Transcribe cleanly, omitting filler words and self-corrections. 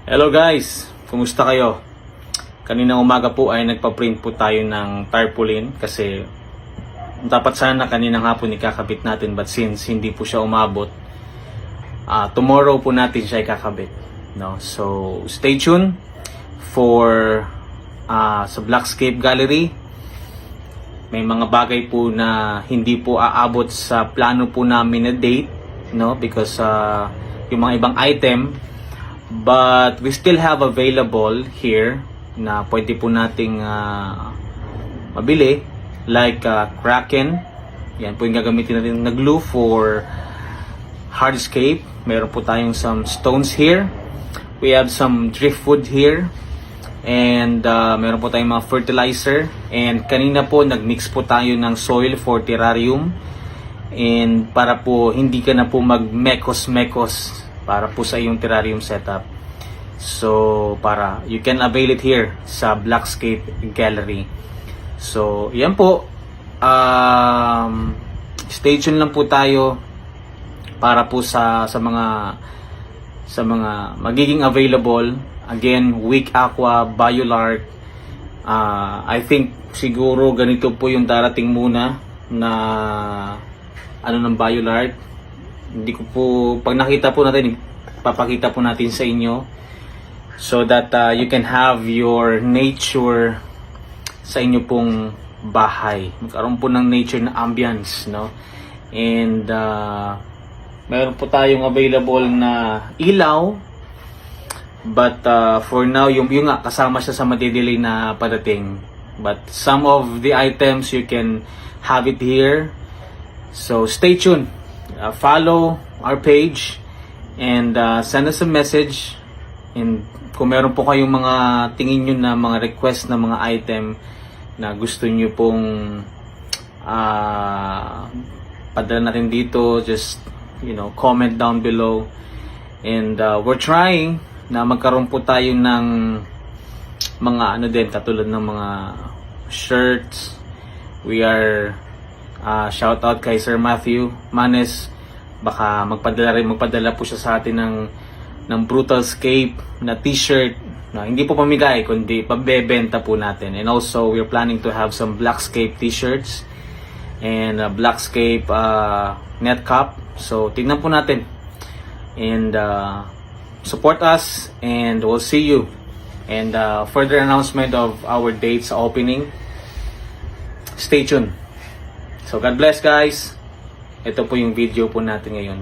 Hello guys, kumusta kayo? Kaninang umaga po ay nagpa-print po tayo ng tarpaulin kasi dapat sana kaninang hapon ikakabit natin, but since hindi po siya umabot, tomorrow po natin siya ikakabit, no? So stay tuned for sa Blackscape Gallery. May mga bagay po na hindi po aabot sa plano po namin na date, no? Because yung mga ibang item, but we still have available here na pwede po nating mabili, like Kraken. Yan po yung gagamitin natin na glue for hardscape. Meron po tayong some stones here. We have some driftwood here. And meron po tayong mga fertilizer. And kanina po nagmix po tayo ng soil for terrarium. And para po hindi ka na po mag-mekos-mekos para po sa iyong terrarium setup. So para you can avail it here sa Blackscape Gallery. So yan po, stay tuned lang po tayo para po sa mga magiging available. Again, Week Aqua, BioLart. I think siguro ganito po yung darating muna na ng BioLart. Hindi ko po, pag nakita po natin, papakita po natin sa inyo so that you can have your nature sa inyo pong bahay. Magkaroon po ng nature na ambience, no? And meron po tayong available na ilaw, but for now, yung nga, kasama siya sa madidelay na padating. But some of the items you can have it here. So stay tuned. Follow our page and send us a message, and kung meron po kayong mga tingin nyo na mga request na mga item na gusto nyo pong padala natin dito, just comment down below. And we're trying na magkaroon po tayo ng mga katulad ng mga shirts. We are shout out kay Sir Matthew Manes, baka magpadala po siya sa atin ng Brutalscape na t-shirt na hindi po pamigay kundi pabebenta po natin. And also we're planning to have some Blackscape t-shirts and Blackscape net cap. So tingnan po natin and support us, and we'll see you. And further announcement of our dates sa opening, stay tuned. So God bless guys. Ito po yung video po natin ngayon.